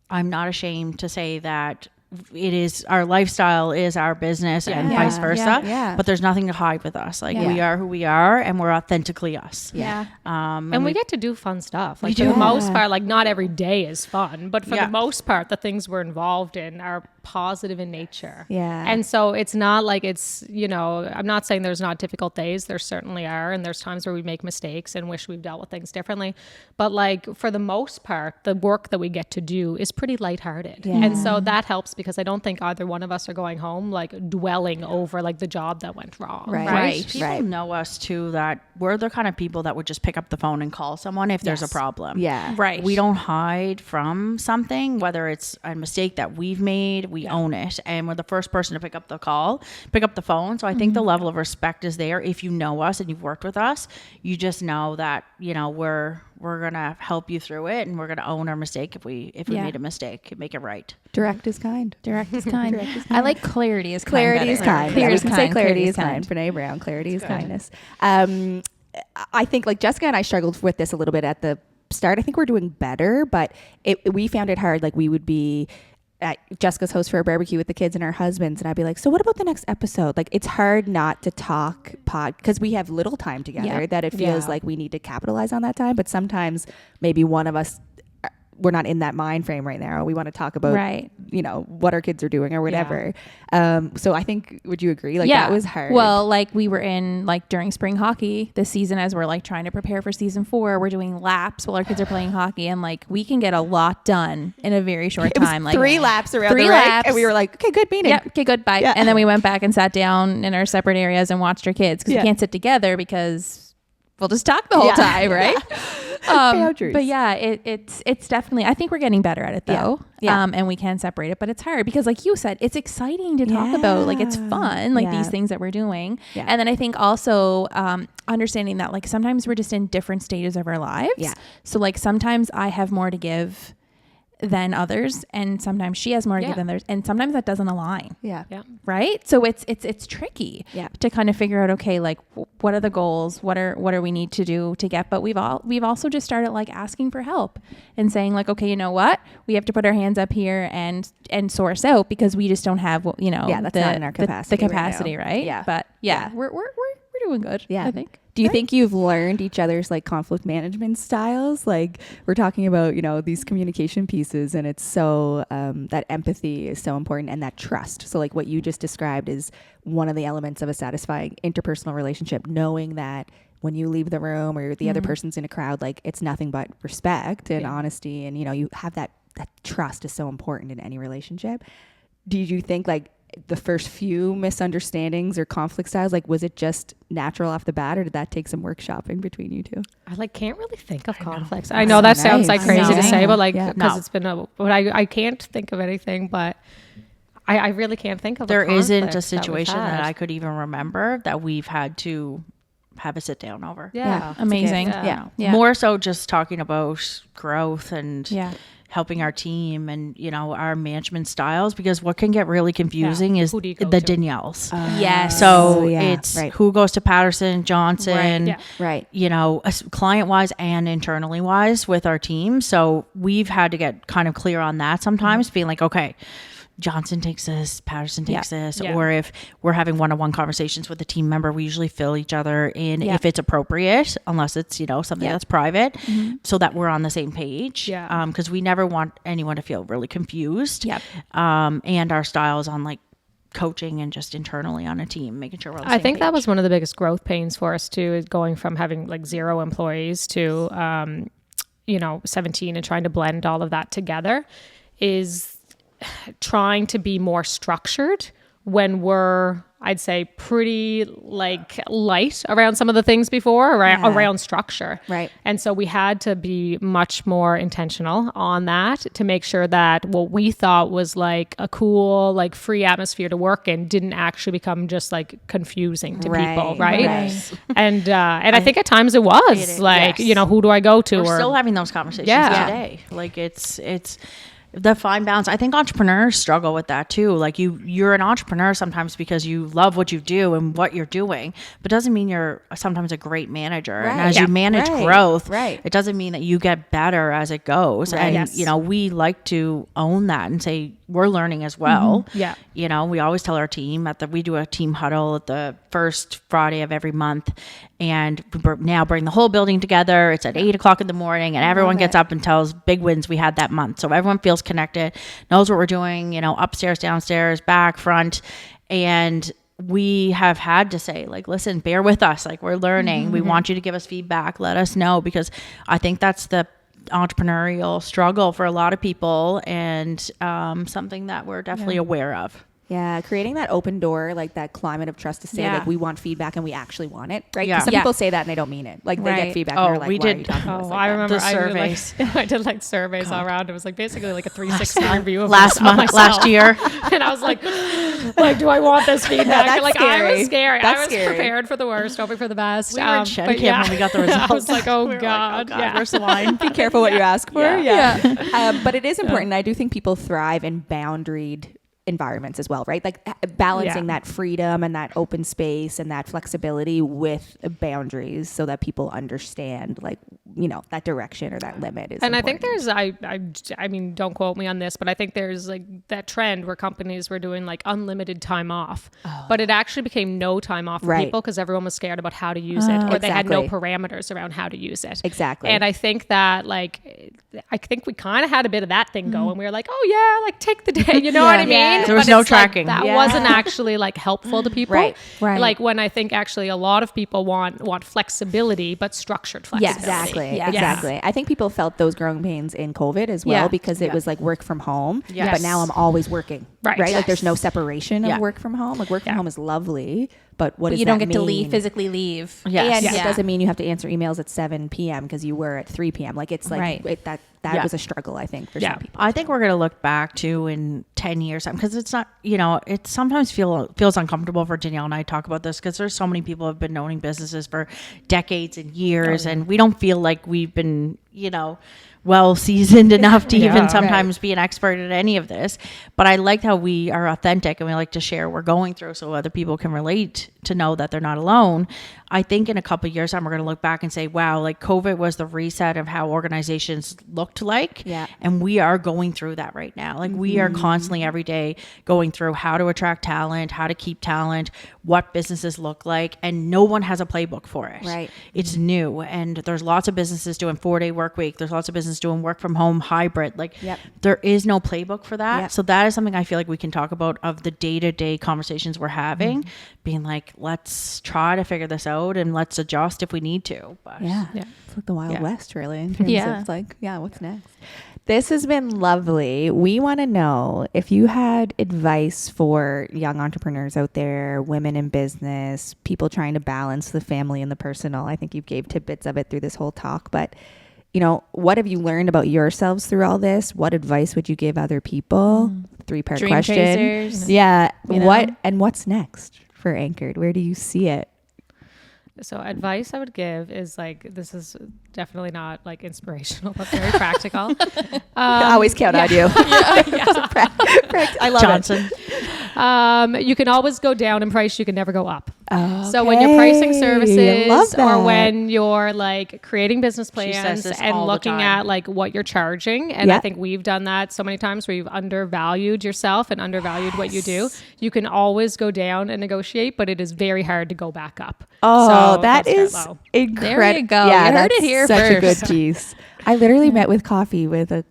I'm not ashamed to say that it is our lifestyle is our business and vice versa, but there's nothing to hide with us. Like we are who we are, and we're authentically us. And we get to do fun stuff. Like for the most part, like not every day is fun, but for the most part, the things we're involved in are positive in nature. Yeah. And so it's not like it's, I'm not saying there's not difficult days. There certainly are. And there's times where we make mistakes and wish we've dealt with things differently. But like for the most part, the work that we get to do is pretty lighthearted. Yeah. And so that helps because I don't think either one of us are going home like dwelling over like the job that went wrong. Right. People know us too, that we're the kind of people that would just pick up the phone and call someone if there's a problem. Yeah. Right. We don't hide from something, whether it's a mistake that we've made, we own it. And we're the first person to pick up the phone. So I think the level of respect is there. If you know us and you've worked with us, you just know that, we're going to help you through it, and we're going to own our mistake if we made a mistake and make it right. Direct is kind. Direct is kind. I like clarity is kind. Clarity is kind. Clarity is kind. Clarity is kind. Brene Brown. Clarity is kindness. I think like Jessica and I struggled with this a little bit at the start. I think we're doing better, but we found it hard. Like we would be at Jessica's host for a barbecue with the kids and our husbands, and I'd be like, so what about the next episode? Like it's hard not to talk because we have little time together that it feels like we need to capitalize on that time. But sometimes maybe one of us, we're not in that mind frame right now. We want to talk about, what our kids are doing or whatever. So I think, would you agree? Like that was hard. Well, like we were in like during spring hockey this season, as we're like trying to prepare for season 4, we're doing laps while our kids are playing hockey, and like we can get a lot done in a very short time. Like 3 laps around the rink, and we were like, okay, good meeting. Yeah, okay, good, bye. Yeah. And then we went back and sat down in our separate areas and watched our kids because we can't sit together because we'll just talk the whole time, right? But yeah, it's definitely, I think we're getting better at it though. Yeah. And we can separate it, but it's hard because like you said, it's exciting to talk about, like it's fun, like these things that we're doing. Yeah. And then I think also understanding that like sometimes we're just in different stages of our lives. Yeah. So like sometimes I have more to give than others, and sometimes she has more to give than others, and sometimes that doesn't align. Right. So it's tricky to kind of figure out, okay, like what are the goals, what are we need to do to get, but we've also just started like asking for help and saying like, okay, you know what, we have to put our hands up here and source out because we just don't have that's not in our capacity, the capacity, right? But we're doing good. I think. Do you think you've learned each other's like conflict management styles? Like we're talking about, these communication pieces, and it's so, that empathy is so important, and that trust. So like what you just described is one of the elements of a satisfying interpersonal relationship, knowing that when you leave the room or the other person's in a crowd, like it's nothing but respect and honesty. And, you have that trust is so important in any relationship. Did you think like the first few misunderstandings or conflict styles, like was it just natural off the bat, or did that take some workshopping between you two? I can't really think of conflicts. I know that sounds like crazy to say, but like because it's been but I can't think of anything, but I really can't think of. There isn't a situation that I could even remember that we've had to have a sit down over. Amazing. More so just talking about growth and helping our team and our management styles, because what can get really confusing is the Danielles. It's who goes to Patterson, Johnson, right. Client wise and internally wise with our team. So we've had to get kind of clear on that sometimes, being like, okay, Johnson takes this, Patterson takes this, or if we're having one-on-one conversations with a team member, we usually fill each other in if it's appropriate, unless it's, something that's private, so that we're on the same page. Because we never want anyone to feel really confused. And our styles on like coaching and just internally on a team, making sure we're on the same think page. that was one of the biggest growth pains for us too, is going from having like 0 employees to, 17 and trying to blend all of that together, is trying to be more structured when we're, I'd say, pretty like light around some of the things before around structure. Right. And so we had to be much more intentional on that to make sure that what we thought was like a cool, like free atmosphere to work in didn't actually become just like confusing to people. Right. And I think at times it was like, who do I go to? We're still having those conversations today. Like it's the fine balance. I think entrepreneurs struggle with that too. Like you're an entrepreneur sometimes because you love what you do and what you're doing, but doesn't mean you're sometimes a great manager. And as you manage growth, it doesn't mean that you get better as it goes. And, we like to own that and say, we're learning as well. Yeah. You know, we always tell our team we do a team huddle at the first Friday of every month, and we now bring the whole building together. It's at 8:00 in the morning, and everyone gets up and tells big wins we had that month. So everyone feels connected, knows what we're doing, you know, upstairs, downstairs, back, front. And we have had to say, like, listen, bear with us. Like, we're learning. We want you to give us feedback. Let us know, because I think that's the entrepreneurial struggle for a lot of people, and something that we're definitely aware of. Yeah, creating that open door, like that climate of trust to say, like, we want feedback and we actually want it, right? Yeah. Some people say that and they don't mean it. Like, they get feedback and they're like, we why are did. you talking to us like I that? remember The surveys. I did like surveys all around. It was like basically like a 360 review of last year. And I was like, do I want this feedback? That's like, scary. I was scared. That's I was scary. prepared for the worst, hoping for the best. We were in shed camp when we got the results. I was like, oh, We were God. like, where's the line? Be careful what you ask for. Yeah. But it is important. I do think people thrive in boundaried environments as well, right? Like balancing that freedom and that open space and that flexibility with boundaries so that people understand, like, you know, that direction or that limit is And important. I think there's, I mean, don't quote me on this, but I think there's like that trend where companies were doing like unlimited time off, but it actually became no time off for people because everyone was scared about how to use it, or they had no parameters around how to use it. Exactly. And I think that like, I think we kind of had a bit of that thing going. We were like, oh yeah, like take the day, you know what I mean? There was But no it's like, tracking. that wasn't actually like helpful to people. Right. Like when I think actually a lot of people want flexibility, but structured flexibility. Exactly. Yes. Exactly. I think people felt those growing pains in COVID as well, because it was like work from home. Yes. But now I'm always working. Right. Like there's no separation of Yeah. work from home. Like work from home is lovely, but what does you don't that get to mean? physically leave. Yes. And Yeah. it doesn't mean you have to answer emails at 7 p.m. because you were at 3 p.m. Like it's like Right. that Yeah. was a struggle, I think, for some people. I think we're going to look back to in 10 years, because it's not, you know, it sometimes feels uncomfortable for Danielle and I to talk about this, because there's so many people who have been owning businesses for decades and years, and we don't feel like we've been, you know, well seasoned enough to even sometimes be an expert at any of this. But I like how we are authentic and we like to share what we're going through so other people can relate, to know that they're not alone. I think in a couple of years time, we're going to look back and say, wow, like COVID was the reset of how organizations looked like. Yeah. And we are going through that right now. Like we are constantly every day going through how to attract talent, how to keep talent, what businesses look like. And no one has a playbook for it. Right. It's new. And there's lots of businesses doing 4-day work week. There's lots of businesses doing work from home hybrid. Like there is no playbook for that. Yep. So that is something I feel like we can talk about of the day-to-day conversations we're having, being like, let's try to figure this out and let's adjust if we need to. But It's like the Wild Yeah. West, really, in terms Yeah. of like, what's next? This has been lovely. We want to know if you had advice for young entrepreneurs out there, women in business, people trying to balance the family and the personal. I think you gave tidbits of it through this whole talk, but you know, what have you learned about yourselves through all this? What advice would you give other people? 3-part Dream question. chasers. Yeah. You know? What's next for Anchored? Where do you see it? So advice I would give is like, this is definitely not like inspirational, but very practical. I always count on you. I love Johnson. You can always go down in price. You can never go up. So when you're pricing services or when you're like creating business says plans this and all the looking time. at like what you're charging. And I think we've done that so many times where you've undervalued yourself and undervalued what you do. You can always go down and negotiate, but it is very hard to go back up. Oh, So that don't is start low. incredible. There you go. Yeah, You heard that's it here such a first. good piece. I literally met with coffee with a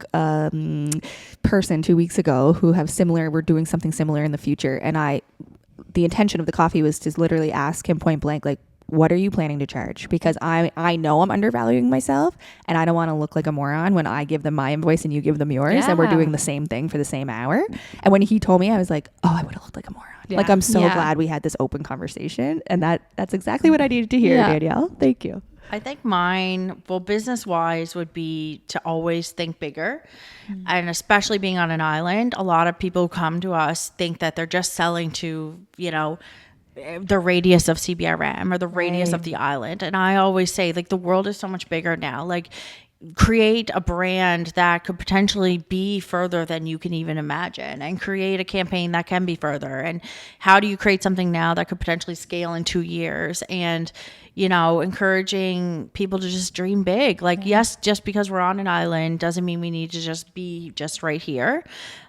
person 2 weeks ago who we're doing something similar in the future. And the intention of the coffee was to literally ask him point blank, like, what are you planning to charge? Because I know I'm undervaluing myself and I don't want to look like a moron when I give them my invoice and you give them yours and we're doing the same thing for the same hour. And when he told me, I was like, oh, I would have looked like a moron. Yeah. Like, I'm so Yeah. glad we had this open conversation. And that's exactly what I needed to hear, Yeah. Danielle. Thank you. I think mine, well, business wise, would be to always think bigger. And especially being on an island, a lot of people who come to us think that they're just selling to, you know, the radius of CBRM or the radius of the island. And I always say, like, the world is so much bigger now. Like, create a brand that could potentially be further than you can even imagine, and create a campaign that can be further. And how do you create something now that could potentially scale in 2 years? And, you know, encouraging people to just dream big. Like, yes, just because we're on an island doesn't mean we need to just be just right here.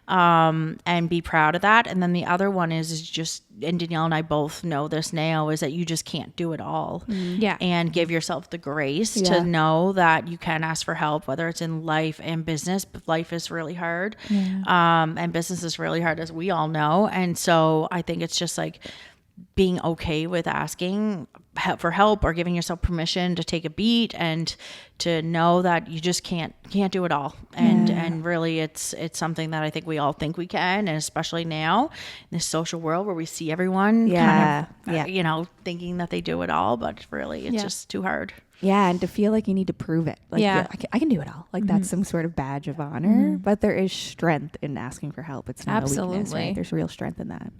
and be proud of that. And then the other one is just, and Danielle and I both know this now, is that you just can't do it all. Yeah. And give yourself the grace to know that you can ask for help, whether it's in life and business. But life is really hard. And business is really hard, as we all know. And so I think it's just like being okay with asking for help or giving yourself permission to take a beat and to know that you just can't do it all. And really it's something that I think we all think we can, and especially now in this social world where we see everyone kind of, you know, thinking that they do it all, but really it's just too hard. Yeah, and to feel like you need to prove it. Like, I can do it all. Like that's some sort of badge of honor. But there is strength in asking for help. It's not a weakness, right? There's real strength in that.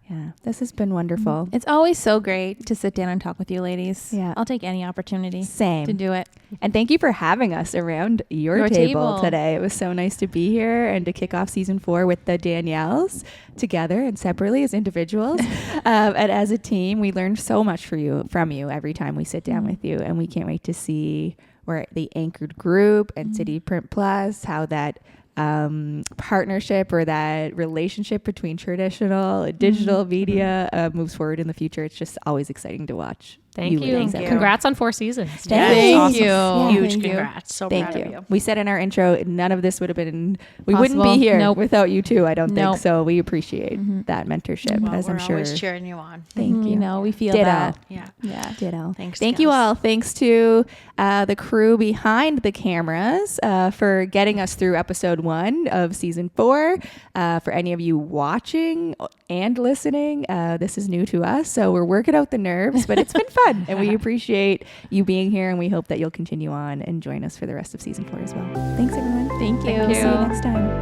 Yeah, this has been wonderful. It's always so great to sit down and talk with you ladies. Yeah. I'll take any opportunity to do it. And thank you for having us around your table today. It was so nice to be here and to kick off season 4 with the Danielles together and separately as individuals. And as a team, we learned so much from you every time we sit down with you. And we can't wait to see where the Anchored Group and City Print Plus, how that partnership or that relationship between traditional and digital media moves forward in the future. It's just always exciting to watch. Thank you. Congrats on 4 seasons. Thank you. Yeah, huge congrats. So proud of you. We said in our intro, none of this would have been, we wouldn't be here without you two, I don't think. So we appreciate that mentorship, as I'm sure. We're always cheering you on. Thank you. You know, we feel that. Yeah. Ditto. Thank you all. Thanks to the crew behind the cameras for getting us through episode 1 of season 4. For any of you watching and listening, this is new to us, so we're working out the nerves, but it's been fun. And we appreciate you being here, and we hope that you'll continue on and join us for the rest of season 4 as well. Thanks, everyone. Thank you. See you next time.